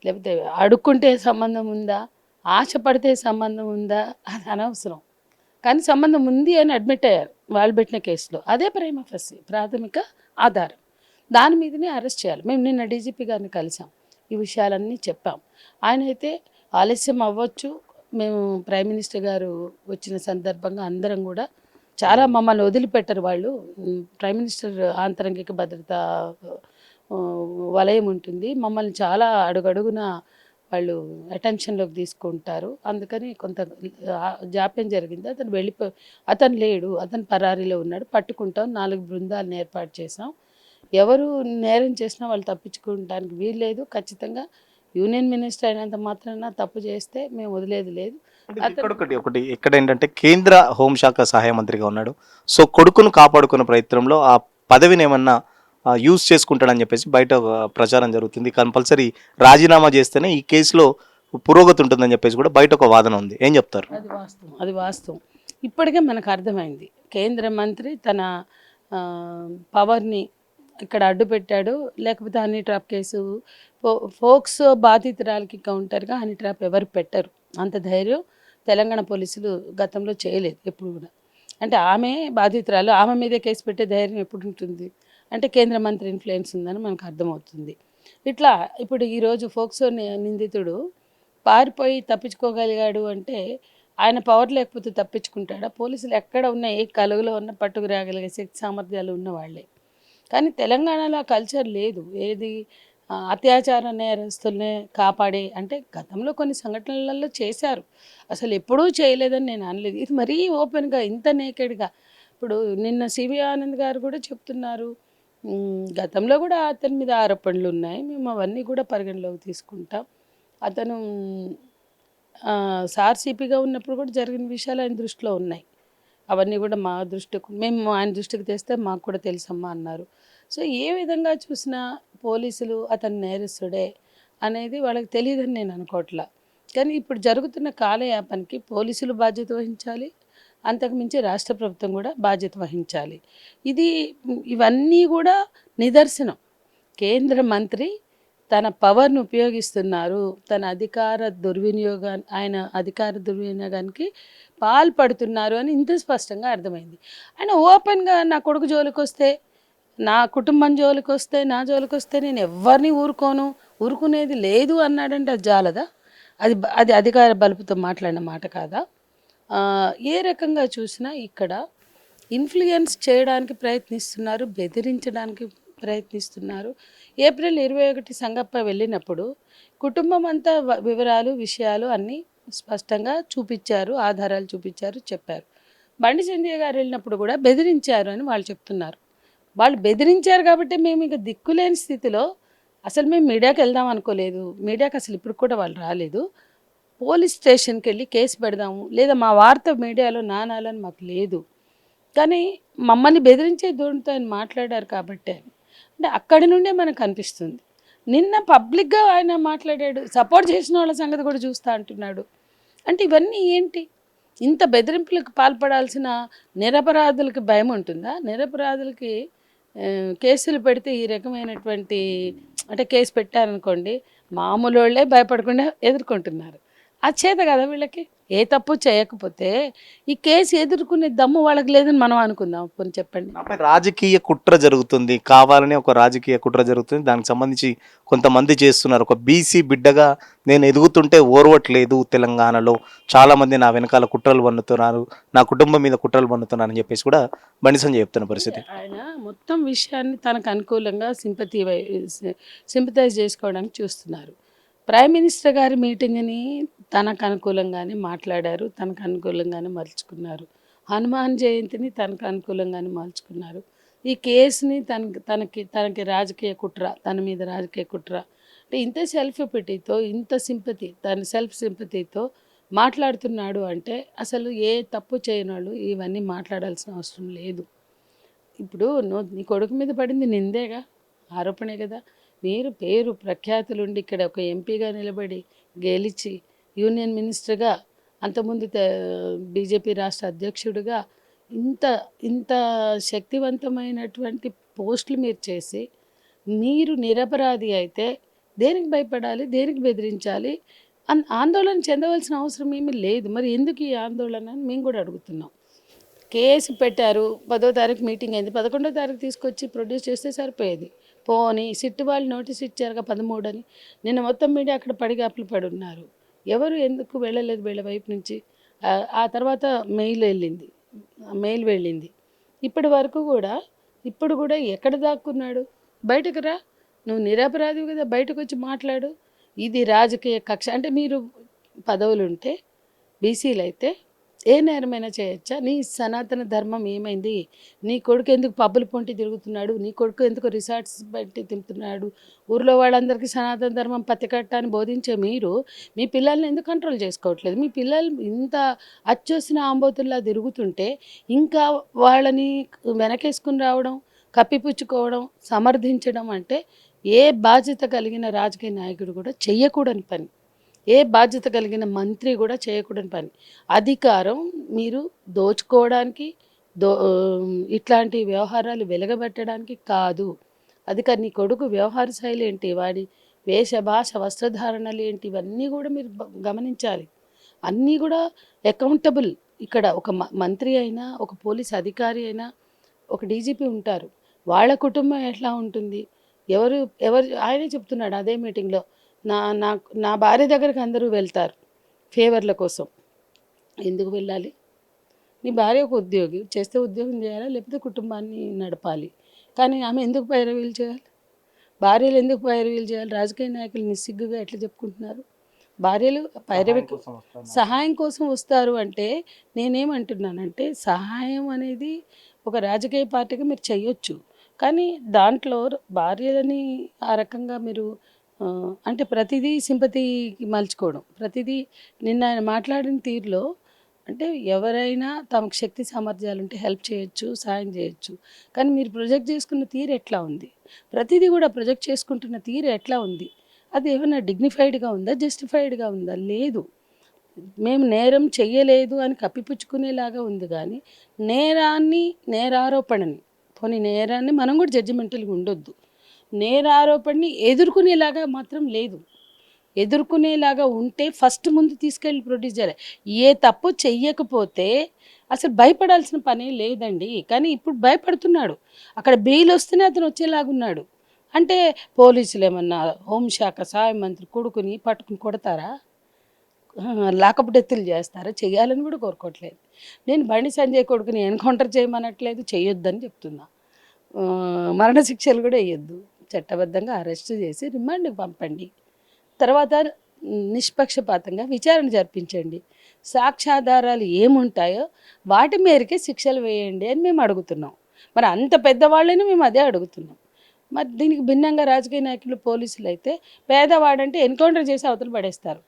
లేకపోతే అడుక్కుంటే సంబంధం ఉందా, ఆశపడితే సంబంధం ఉందా, అది అనవసరం. కానీ సంబంధం ఉంది అని అడ్మిట్ అయ్యారు వాళ్ళు పెట్టిన కేసులో. అదే ప్రైమా ఫసీ ప్రాథమిక ఆధారం. దాని మీదనే అరెస్ట్ చేయాలి. మేము నిన్న డీజీపీ గారిని కలిసాం, ఈ విషయాలన్నీ చెప్పాం. ఆయన అయితే ఆలస్యం అవ్వచ్చు, మేము ప్రైమ్ మినిస్టర్ గారు వచ్చిన సందర్భంగా అందరం కూడా చాలా మమ్మల్ని వదిలిపెట్టరు వాళ్ళు. ప్రైమ్ మినిస్టర్ ఆంతరంగిక భద్రత వలయం ఉంటుంది, మమ్మల్ని చాలా అడుగడుగున వాళ్ళు అటెన్షన్లోకి తీసుకుంటారు. అందుకని కొంత జాప్యం జరిగింది. అతను లేడు, అతను పరారీలో ఉన్నాడు, పట్టుకుంటాం. 4 బృందాలను ఏర్పాటు చేసాం. ఎవరు నేరం చేసినా వాళ్ళు తప్పించుకోవడానికి వీల్లేదు. ఖచ్చితంగా యూనియన్ మినిస్టర్ అయినంత మాత్రాన తప్పు చేస్తే మేము వదిలేది లేదు. ఒకటి ఎక్కడ ఏంటంటే కేంద్ర హోంశాఖ సహాయ మంత్రిగా ఉన్నాడు. సో కొడుకును కాపాడుకునే ప్రయత్నంలో ఆ పదవిని ఏమన్నా యూజ్ చేసుకుంటాడని చెప్పేసి బయట ప్రచారం జరుగుతుంది. కంపల్సరీ రాజీనామా చేస్తేనే ఈ కేసులో పురోగతి ఉంటుందని చెప్పేసి కూడా బయట ఒక వాదన ఉంది. ఏం చెప్తారు? అది వాస్తవం. ఇప్పటికే మనకు అర్థమైంది, కేంద్ర మంత్రి తన పవర్ని ఇక్కడ అడ్డు పెట్టాడు. లేకపోతే హనీ ట్రాప్ కేసు ఫోక్సో బాధితురాలకి కౌంటర్గా హనీ ట్రాప్ ఎవరు పెట్టరు. అంత ధైర్యం తెలంగాణ పోలీసులు గతంలో చేయలేదు ఎప్పుడు కూడా. అంటే ఆమె బాధితురాలు, ఆమె మీదే కేసు పెట్టే ధైర్యం ఎప్పుడు ఉంటుంది? అంటే కేంద్ర మంత్రి ఇన్ఫ్లుయెన్స్ ఉందని మనకు అర్థమవుతుంది. ఇట్లా ఇప్పుడు ఈరోజు ఫోక్సో నిందితుడు పారిపోయి తప్పించుకోగలిగాడు అంటే ఆయన పవర్ లేకపోతే తప్పించుకుంటాడా? పోలీసులు ఎక్కడ ఉన్న ఏ కలుగులో ఉన్న పట్టుకు రాగలిగే శక్తి సామర్థ్యాలు ఉన్నవాళ్లే. కానీ తెలంగాణలో ఆ కల్చర్ లేదు. ఏది అత్యాచార నేరస్తుల్ని కాపాడే అంటే గతంలో కొన్ని సంఘటనలలో చేశారు, అసలు ఎప్పుడూ చేయలేదని నేను అనలేదు. ఇది మరీ ఓపెన్గా ఇంత నేకెడ్గా ఇప్పుడు నిన్న సివి ఆనంద్ గారు కూడా చెప్తున్నారు, గతంలో కూడా అతని మీద ఆరోపణలు ఉన్నాయి, మేము అవన్నీ కూడా పరిగణలోకి తీసుకుంటాం. అతను సార్ సిపిగా ఉన్నప్పుడు కూడా జరిగిన విషయాలు ఆయన దృష్టిలో ఉన్నాయి, అవన్నీ కూడా మా దృష్టికి మేము ఆయన దృష్టికి తెస్తే మాకు కూడా తెలుసమ్మా అన్నారు. సో ఏ విధంగా చూసినా పోలీసులు అతను నేరస్తుడే అనేది వాళ్ళకి తెలియదని నేను అనుకోవట్లా. కానీ ఇప్పుడు జరుగుతున్న కాలయాపనకి పోలీసులు బాధ్యత వహించాలి, అంతకుమించి రాష్ట్ర ప్రభుత్వం కూడా బాధ్యత వహించాలి. ఇవన్నీ కూడా నిదర్శనం. కేంద్ర మంత్రి తన పవర్ను ఉపయోగిస్తున్నారు, తన ఆయన అధికార దుర్వినియోగానికి పాల్పడుతున్నారు అని ఇంత స్పష్టంగా అర్థమైంది. ఆయన ఓపెన్గా నా కొడుకు జోలికి వస్తే, నా కుటుంబం జోలికి వస్తే, నా జోలికి వస్తే నేను ఎవరిని ఊరుకునేది లేదు అన్నాడంటే అది జాలదా? అది అది అధికార బలుపుతో మాట్లాడిన మాట కాదా? ఏ రకంగా చూసినా ఇక్కడ ఇన్ఫ్లుయెన్స్ చేయడానికి ప్రయత్నిస్తున్నారు, బెదిరించడానికి ప్రయత్నిస్తున్నారు. ఏప్రిల్ 21 సంగప్ప వెళ్ళినప్పుడు కుటుంబం అంతా వివరాలు విషయాలు అన్నీ స్పష్టంగా చూపించారు, ఆధారాలు చూపించారు, చెప్పారు. బండి సంజయ్ గారు వెళ్ళినప్పుడు కూడా బెదిరించారు అని వాళ్ళు చెప్తున్నారు. వాళ్ళు బెదిరించారు కాబట్టి మేము ఇక దిక్కులేని స్థితిలో, అసలు మేము మీడియాకి వెళ్దాం అనుకోలేదు, మీడియాకి అసలు ఇప్పుడు కూడా వాళ్ళు రాలేదు, పోలీస్ స్టేషన్కి వెళ్ళి కేసు పెడదాము లేదా మా వార్త మీడియాలో నానాలని మాకు లేదు, కానీ మమ్మల్ని బెదిరించే ధోరణితో ఆయన మాట్లాడారు కాబట్టి అంటే అక్కడి నుండే మనకు అనిపిస్తుంది. నిన్న పబ్లిక్గా ఆయన మాట్లాడాడు, సపోర్ట్ చేసిన వాళ్ళ సంగతి కూడా చూస్తా అంటున్నాడు. అంటే ఇవన్నీ ఏంటి? ఇంత బెదిరింపులకు పాల్పడాల్సిన నిరపరాధులకి భయం ఉంటుందా? నిరపరాధులకి కేసులు పెడితే ఈ రకమైనటువంటి అంటే కేసు పెట్టారనుకోండి, మామూలు వాళ్ళే భయపడకుండా ఎదుర్కొంటున్నారు. అది చేత కదా వీళ్ళకి. ఏ తప్పు చేయకపోతే ఈ కేసు ఎదుర్కొనే దమ్ము వాళ్ళకి లేదని మనం అనుకుందాం. కొన్ని చెప్పండి. నాపై రాజకీయ కుట్ర జరుగుతుంది, కావాలని ఒక రాజకీయ కుట్ర జరుగుతుంది, దానికి సంబంధించి కొంతమంది చేస్తున్నారు. ఒక బీసీ బిడ్డగా నేను ఎదుగుతుంటే ఓర్వట్లేదు, తెలంగాణలో చాలామంది నా వెనకాల కుట్రలు పన్నుతున్నారు, నా కుటుంబం మీద కుట్రలు పన్నుతున్నారు అని చెప్పేసి కూడా బండి సంజయ్ చెప్తున్న పరిస్థితి. ఆయన మొత్తం విషయాన్ని తనకు అనుకూలంగా సింపథైజ్ చేసుకోవడానికి చూస్తున్నారు. ప్రైమ్ మినిస్టర్ గారి మీటింగ్ని తనకు అనుకూలంగానే మాట్లాడారు, తనకు అనుకూలంగానే మలుచుకున్నారు. హనుమాన్ జయంతిని తనకు అనుకూలంగానే మలుచుకున్నారు. ఈ కేసుని తనకి రాజకీయ కుట్ర, తన మీద రాజకీయ కుట్ర అంటే ఇంత సెల్ఫ్ పిటీతో, ఇంత సింపతి, తన సెల్ఫ్ సింపతితో మాట్లాడుతున్నాడు అంటే అసలు ఏ తప్పు చేయని వాళ్ళు ఇవన్నీ మాట్లాడాల్సిన అవసరం లేదు. ఇప్పుడు నీ కొడుకు మీద పడింది నిందేగా, ఆరోపణే కదా. మీరు పేరు ప్రఖ్యాతులుండి ఇక్కడ ఒక ఎంపీగా నిలబడి గెలిచి యూనియన్ మినిస్టర్గా, అంతకుముందు బీజేపీ రాష్ట్ర అధ్యక్షుడిగా ఇంత ఇంత శక్తివంతమైనటువంటి పోస్టులు మీరు చేసి మీరు నిరపరాధి అయితే దేనికి భయపడాలి, దేనికి బెదిరించాలి, ఆందోళన చెందవలసిన అవసరం ఏమీ లేదు. మరి ఎందుకు ఈ ఆందోళన అని మేము కూడా అడుగుతున్నాం. కేసు పెట్టారు, 10వ తారీఖు మీటింగ్ అయింది, 11వ తారీఖు తీసుకొచ్చి ప్రొడ్యూస్ చేస్తే సరిపోయేది. పోనీ సిట్ వాళ్ళు నోటీస్ ఇచ్చారుగా 13 అని. నిన్న మొత్తం మీడియా అక్కడ పడిగాపులు పడి ఉన్నారు. ఎవరు ఎందుకు వెళ్ళలేదు వీళ్ళ వైపు నుంచి? ఆ తర్వాత మెయిల్ వెళ్ళింది. ఇప్పుడు కూడా ఎక్కడ దాక్కున్నాడు? బయటకు రా, నువ్వు నిరపరాధివి కదా, బయటకు వచ్చి మాట్లాడు. ఇది రాజకీయ కక్ష అంటే మీరు పదవులుంటే బీసీలు అయితే ఏ నేరమైనా చేయొచ్చా? నీ సనాతన ధర్మం ఏమైంది? నీ కొడుకు ఎందుకు పబ్బులు పొంటి తిరుగుతున్నాడు? నీ కొడుకు ఎందుకు రిసార్ట్స్ బట్టి తింటున్నాడు? ఊర్లో వాళ్ళందరికీ సనాతన ధర్మం పత్తికట్టాన్ని బోధించే మీరు మీ పిల్లల్ని ఎందుకు కంట్రోల్ చేసుకోవట్లేదు? మీ పిల్లలు ఇంత అచ్చొసిన ఆంబోతుల్లా తిరుగుతుంటే ఇంకా వాళ్ళని వెనకేసుకుని రావడం, కప్పిపుచ్చుకోవడం, సమర్థించడం అంటే ఏ బాధ్యత కలిగిన రాజకీయ నాయకుడు కూడా చెయ్యకూడని పని, ఏ బాధ్యత కలిగిన మంత్రి కూడా చేయకూడని పని. అధికారం మీరు దోచుకోవడానికి, ఇట్లాంటి వ్యవహారాలు వెలగబెట్టడానికి కాదు. నీ కొడుకు వ్యవహార శైలి ఏంటి, వాడి వేష భాష వస్త్రధారణలు ఏంటి, ఇవన్నీ కూడా మీరు గమనించాలి. అన్నీ కూడా అకౌంటబుల్. ఇక్కడ ఒక మంత్రి అయినా, ఒక పోలీస్ అధికారి అయినా, ఒక డీజీపీ ఉంటారు, వాళ్ళ కుటుంబం ఎట్లా ఉంటుంది, ఎవరు ఆయనే చెప్తున్నాడు అదే మీటింగ్లో, నా భార్య దగ్గరికి అందరూ వెళ్తారు ఫేవర్ల కోసం. ఎందుకు వెళ్ళాలి? నీ భార్య ఒక ఉద్యోగి, చేస్తే ఉద్యోగం చేయాలా, లేకపోతే కుటుంబాన్ని నడపాలి. కానీ ఆమె ఎందుకు పైరవీలు చేయాలి? భార్యలు ఎందుకు పైరవీలు చేయాలి? రాజకీయ నాయకులు నిస్సిగ్గుగా ఎట్లా చెప్పుకుంటున్నారు? భార్యలు పైరవి సహాయం కోసం వస్తారు అంటే నేనేమంటున్నానంటే సహాయం అనేది ఒక రాజకీయ పార్టీగా మీరు చెయ్యొచ్చు, కానీ దాంట్లో భార్యలని ఆ రకంగా మీరు అంటే ప్రతిదీ సింపతికి మలుచుకోవడం, ప్రతిదీ నిన్న ఆయన మాట్లాడిన తీరులో అంటే ఎవరైనా తమకు శక్తి సామర్థ్యాలు ఉంటే హెల్ప్ చేయొచ్చు, సాయం చేయొచ్చు, కానీ మీరు ప్రొజెక్ట్ చేసుకున్న తీరు ఎట్లా ఉంది? ప్రతిదీ కూడా ప్రొజెక్ట్ చేసుకుంటున్న తీరు ఎట్లా ఉంది? అది ఏమైనా డిగ్నిఫైడ్గా ఉందా, జస్టిఫైడ్గా ఉందా? లేదు. మేము నేరం చెయ్యలేదు అని కప్పిపుచ్చుకునేలాగా ఉంది, కానీ నేరాన్ని, నేరారోపణని, పోనీ నేరాన్ని మనం కూడా జడ్జిమెంటల్గా ఉండొద్దు, నేరారోపణని ఎదుర్కొనేలాగా మాత్రం లేదు. ఎదుర్కొనేలాగా ఉంటే ఫస్ట్ ముందు తీసుకెళ్ళి ప్రొడ్యూస్ చేయాలి. ఏ తప్పు చెయ్యకపోతే అసలు భయపడాల్సిన పని లేదండి, కానీ ఇప్పుడు భయపడుతున్నాడు. అక్కడ బెయిల్ వస్తేనే అతను వచ్చేలాగున్నాడు. అంటే పోలీసులు ఏమన్నా హోంశాఖ సహాయ మంత్రి కొడుకుని పట్టుకుని కొడతారా? లాకప్ డెత్తులు చేస్తారా? చేయాలని కూడా కోరుకోవట్లేదు. నేను బండి సంజయ్ కొడుకుని ఎన్కౌంటర్ చేయమనట్లేదు, చేయొద్దని చెప్తున్నా. మరణశిక్షలు కూడా వేయొద్దు, చట్టబద్ధంగా అరెస్ట్ చేసి రిమాండ్కి పంపండి, తర్వాత నిష్పక్షపాతంగా విచారణ జరిపించండి, సాక్ష్యాధారాలు ఏముంటాయో వాటి మేరకే శిక్షలు వేయండి అని మేము అడుగుతున్నాం. మరి అంత పెద్దవాళ్ళని మేము అదే అడుగుతున్నాం. మరి దీనికి భిన్నంగా రాజకీయ నాయకులు, పోలీసులు అయితే పేదవాడంటే ఎన్కౌంటర్ చేసి అవతల పడేస్తారు.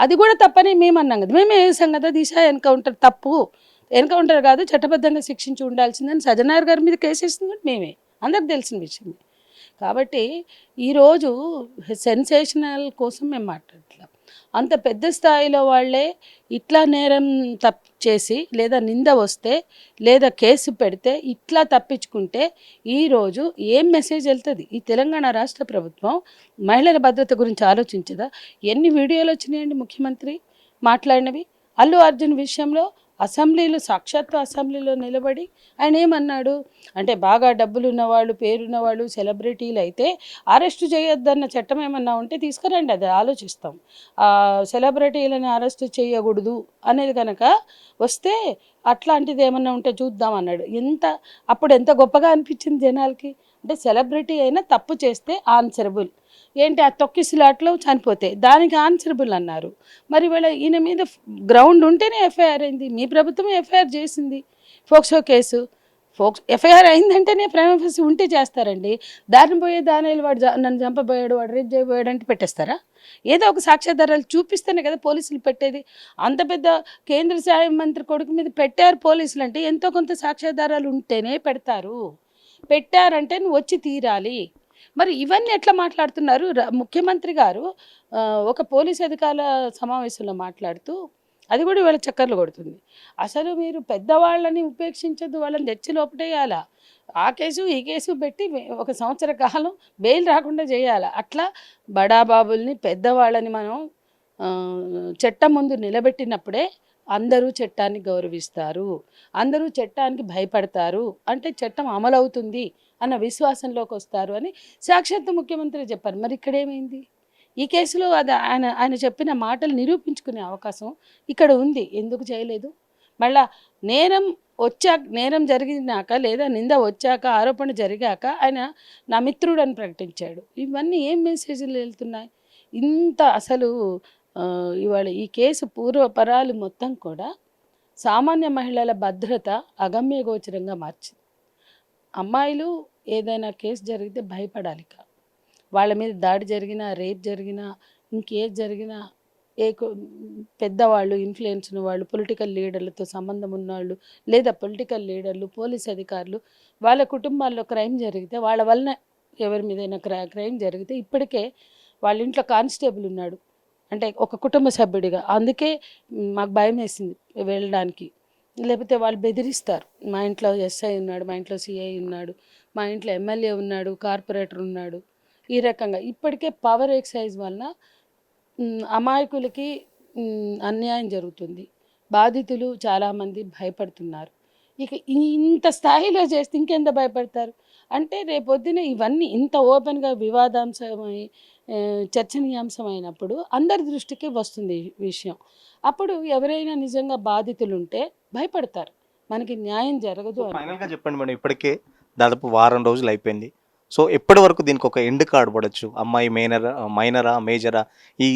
అది కూడా తప్పని మేము అన్నాం కదా, మేమే వేసాం కదా, దిశ ఎన్కౌంటర్ తప్పు, ఎన్కౌంటర్ కాదు చట్టబద్ధంగా శిక్షించి ఉండాల్సిందని సజ్జనార్ గారి మీద కేసు వేసింది మేమే, అందరికి తెలిసిన విషయమే. కాబట్టి ఈరోజు సెన్సేషనల్ కోసం మేము మాట్లాడట్లేం. అంత పెద్ద స్థాయిలో వాళ్ళే ఇట్లా నేరం చేసి లేదా నింద వస్తే లేదా కేసు పెడితే ఇట్లా తప్పించుకుంటే ఈరోజు ఏం మెసేజ్ వెళ్తుంది? ఈ తెలంగాణ రాష్ట్ర ప్రభుత్వం మహిళల భద్రత గురించి ఆలోచించదా? ఎన్ని వీడియోలు వచ్చినాయండి ముఖ్యమంత్రి మాట్లాడినవి? అల్లు అర్జున్ విషయంలో అసెంబ్లీలో, సాక్షాత్తు అసెంబ్లీలో నిలబడి ఆయన ఏమన్నాడు అంటే, బాగా డబ్బులు ఉన్నవాళ్ళు, పేరున్నవాళ్ళు, సెలబ్రిటీలు అయితే అరెస్టు చేయొద్దన్న చట్టం ఏమన్నా ఉంటే తీసుకురండి, అది ఆలోచిస్తాం. సెలబ్రిటీలను అరెస్టు చేయకూడదు అనేది కనుక వస్తే అట్లాంటిది ఏమన్నా ఉంటే చూద్దాం అన్నాడు. అప్పుడు ఎంత గొప్పగా అనిపించింది జనాలకి. అంటే సెలబ్రిటీ అయినా తప్పు చేస్తే ఆన్సరబుల్, ఏంటి ఆ తొక్కిసలాట్లో చనిపోతే దానికి ఆన్సరబుల్ అన్నారు. మరి వీళ్ళ ఈయన మీద గ్రౌండ్ ఉంటేనే ఎఫ్ఐఆర్ అయింది. మీ ప్రభుత్వం ఎఫ్ఐఆర్ చేసింది, ఫోక్సో కేసు. ఎఫ్ఐఆర్ అయిందంటేనే ప్రైమా ఫేసి ఉంటే చేస్తారండి. దారిని పోయే దానిలో వాడు నన్ను చంపబోయాడు, వాడు రేపు చేయబోయాడు అంటే పెట్టేస్తారా? ఏదో ఒక సాక్ష్యాధారాలు చూపిస్తేనే కదా పోలీసులు పెట్టేది. అంత పెద్ద కేంద్ర సహాయ మంత్రి కొడుకు మీద పెట్టారు పోలీసులు అంటే ఎంతో కొంత సాక్ష్యాధారాలు ఉంటేనే పెడతారు. పెట్టారంటే నువ్వు వచ్చి తీరాలి. మరి ఇవన్నీ ఎట్లా మాట్లాడుతున్నారు? ముఖ్యమంత్రి గారు ఒక పోలీస్ అధికారుల సమావేశంలో మాట్లాడుతూ, అది కూడా వీళ్ళ చక్కర్లు కొడుతుంది. అసలు మీరు పెద్దవాళ్ళని ఉపేక్షించద్దు, వాళ్ళని తెచ్చి లోపటేయాలా, ఆ కేసు ఈ కేసు పెట్టి 1 సంవత్సర కాలం బెయిల్ రాకుండా చేయాలి. అట్లా బడాబాబుల్ని, పెద్దవాళ్ళని మనం చట్టం ముందు నిలబెట్టినప్పుడే అందరూ చట్టాన్ని గౌరవిస్తారు, అందరూ చట్టానికి భయపడతారు, అంటే చట్టం అమలవుతుంది అన్న విశ్వాసంలోకి వస్తారు అని సాక్షాత్తు ముఖ్యమంత్రి చెప్పారు. మరి ఇక్కడేమైంది? ఈ కేసులో అది ఆయన చెప్పిన మాటలు నిరూపించుకునే అవకాశం ఇక్కడ ఉంది, ఎందుకు చేయలేదు? మళ్ళా నేరం జరిగినాక లేదా నింద వచ్చాక, ఆరోపణ జరిగాక ఆయన నా మిత్రుడని ప్రకటించాడు. ఇవన్నీ ఏం మెసేజ్లు వెళ్తున్నాయి? ఇంత అసలు ఇవాళ ఈ కేసు పూర్వపరాలు మొత్తం కూడా సామాన్య మహిళల భద్రత అగమ్యగోచరంగా మార్చింది. అమ్మాయిలు ఏదైనా కేసు జరిగితే భయపడాలి. వాళ్ళ మీద దాడి జరిగినా, రేప్ జరిగినా, ఇంకేది జరిగినా పెద్దవాళ్ళు, ఇన్ఫ్లుయెన్స్ ఉన్న వాళ్ళు, పొలిటికల్ లీడర్లతో సంబంధం ఉన్నవాళ్ళు, లేదా పొలిటికల్ లీడర్లు, పోలీస్ అధికారులు, వాళ్ళ కుటుంబాల్లో క్రైమ్ జరిగితే, వాళ్ళ వలన ఎవరి మీదైనా క్రైమ్ జరిగితే ఇప్పటికే వాళ్ళ ఇంట్లో కానిస్టేబుల్ ఉన్నాడు అంటే ఒక కుటుంబ సభ్యుడిగా, అందుకే మాకు భయం వేసింది వెళ్ళడానికి. లేకపోతే వాళ్ళు బెదిరిస్తారు, మా ఇంట్లో ఎస్ఐ ఉన్నాడు, మా ఇంట్లో సిఐ ఉన్నాడు, మా ఇంట్లో ఎమ్మెల్యే ఉన్నాడు, కార్పొరేటర్ ఉన్నాడు. ఈ రకంగా ఇప్పటికే పవర్ ఎక్సైజ్ వలన అమాయకులకి అన్యాయం జరుగుతుంది, బాధితులు చాలామంది భయపడుతున్నారు. ఇక ఇంత స్థాయిలో చేస్తే ఇంకెంత భయపడతారు? అంటే రేపొద్దున ఇవన్నీ ఇంత ఓపెన్గా వివాదాంశమై చర్చనీయాంశమైనప్పుడు అందరి దృష్టికి వస్తుంది ఈ విషయం. అప్పుడు ఎవరైనా నిజంగా బాధితులు ఉంటే భయపడతారు, మనకి న్యాయం జరగదు. ఫైనల్గా చెప్పండి మేడం, ఇప్పటికే దాదాపు వారం రోజులు అయిపోయింది. సో ఎప్పటి వరకు దీనికి ఒక ఎండ్ కార్డ్ పడవచ్చు? అమ్మాయి మైనరా మేజరా? ఈ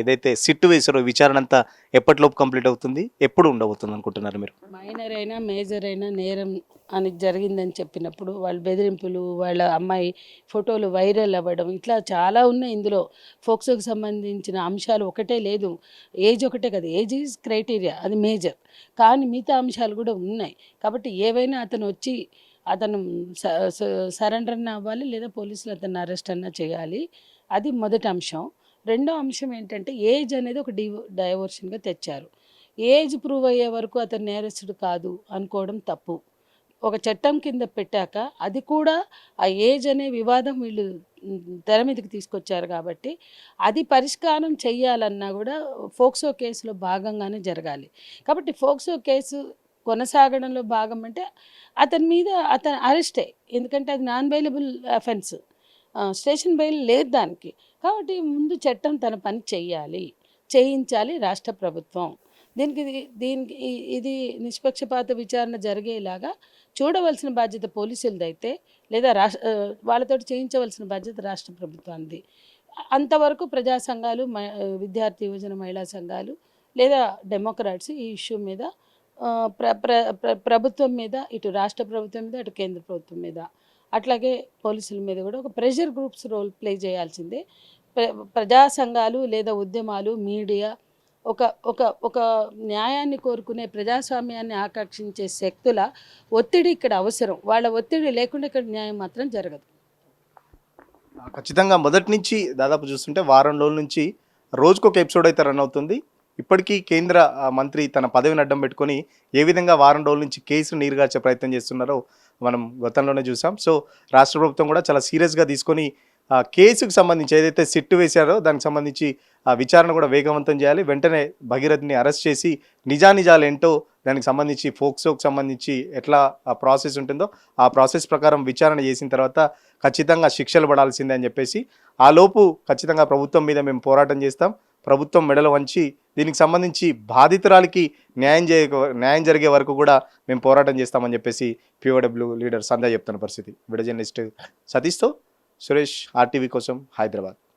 ఏదైతే సిట్ వేసారో విచారణ అంతా ఎప్పటిలోపు కంప్లీట్ అవుతుంది? ఎప్పుడు ఉండబోతుంది అనుకుంటున్నారు మీరు? మైనర్ అయినా మేజర్ అయినా నేరం అని జరిగిందని చెప్పినప్పుడు వాళ్ళ బెదిరింపులు, వాళ్ళ అమ్మాయి ఫోటోలు వైరల్ అవ్వడం, ఇట్లా చాలా ఉన్నాయి ఇందులో. ఫోక్సోకి సంబంధించిన అంశాలు ఒకటే లేదు, ఏజ్ ఒకటే కదా, ఏజ్ ఈజ్ క్రైటీరియా, అది మేజర్. కానీ మిగతా అంశాలు కూడా ఉన్నాయి. కాబట్టి ఏవైనా అతను సరెండర్ అన్న అవ్వాలి, లేదా పోలీసులు అతన్ని అరెస్ట్ అన్నా చేయాలి. అది మొదటి అంశం. రెండో అంశం ఏంటంటే ఏజ్ అనేది ఒక డైవర్షన్గా తెచ్చారు. ఏజ్ ప్రూవ్ అయ్యే వరకు అతను నేరస్తుడు కాదు అనుకోవడం తప్పు. ఒక చట్టం కింద పెట్టాక అది కూడా ఆ ఏజ్ అనే వివాదం వీళ్ళు తెర మీదకి తీసుకొచ్చారు కాబట్టి అది పరిష్కారం చెయ్యాలన్నా కూడా ఫోక్సో కేసులో భాగంగానే జరగాలి. కాబట్టి ఫోక్సో కేసు కొనసాగడంలో భాగం అంటే అతని అరెస్టే, ఎందుకంటే అది non bailable offence, station bail లేదు దానికి. కాబట్టి ముందు చట్టం తన పని చేయించాలి రాష్ట్ర ప్రభుత్వం. దీనికి ఇది నిష్పక్షపాత విచారణ జరిగేలాగా చూడవలసిన బాధ్యత పోలీసులదైతే, లేదా వాళ్ళతోటి చేయించవలసిన బాధ్యత రాష్ట్ర ప్రభుత్వానికి. అంతవరకు ప్రజా సంఘాలు, విద్యార్థి యువజన మహిళా సంఘాలు లేదా డెమోక్రాట్స్ ఈ ఇష్యూ మీద ప్రభుత్వం మీద, ఇటు రాష్ట్ర ప్రభుత్వం మీద, అటు కేంద్ర ప్రభుత్వం మీద, అట్లాగే పోలీసుల మీద కూడా ఒక ప్రెషర్ గ్రూప్స్ రోల్ ప్లే చేయాల్సిందే. ప్రజా సంఘాలు లేదా ఉద్యమాలు, మీడియా ఒక న్యాయాన్ని కోరుకునే, ప్రజాస్వామ్యాన్ని ఆకర్షించే శక్తుల ఒత్తిడి ఇక్కడ అవసరం. వాళ్ళ ఒత్తిడి లేకుండా ఇక్కడ న్యాయం మాత్రం జరగదు. ఖచ్చితంగా మొదటి నుంచి దాదాపు చూస్తుంటే వారం రోజుల నుంచి రోజుకొక ఎపిసోడ్ అయితే రన్ అవుతుంది. ఇప్పటికీ కేంద్ర మంత్రి తన పదవిని అడ్డం పెట్టుకొని ఏ విధంగా వారం రోజుల నుంచి కేసును నీరుగార్చే ప్రయత్నం చేస్తున్నారో మనం గతంలోనే చూసాం. సో రాష్ట్ర ప్రభుత్వం కూడా చాలా సీరియస్గా తీసుకొని కేసుకు సంబంధించి ఏదైతే సిట్టు వేశారో దానికి సంబంధించి విచారణ కూడా వేగవంతం చేయాలి. వెంటనే భగీరథ్ని అరెస్ట్ చేసి నిజానిజాలు ఏంటో దానికి సంబంధించి ఫోక్సోకి సంబంధించి ఎట్లా ఆ ప్రాసెస్ ఉంటుందో ఆ ప్రాసెస్ ప్రకారం విచారణ చేసిన తర్వాత ఖచ్చితంగా శిక్షలు పడాల్సిందే అని చెప్పేసి, ఆ లోపు ఖచ్చితంగా ప్రభుత్వం మీద మేము పోరాటం చేస్తాం, ప్రభుత్వం మెడలు వంచి దీనికి సంబంధించి బాధితురాలికి న్యాయం జరిగే వరకు కూడా మేము పోరాటం చేస్తామని చెప్పేసి POW లీడర్ సంధ్య చెప్తున్న పరిస్థితి. వీడియో జర్నలిస్ట్ సతీష్తో సురేష్, RTV కోసం, హైదరాబాద్.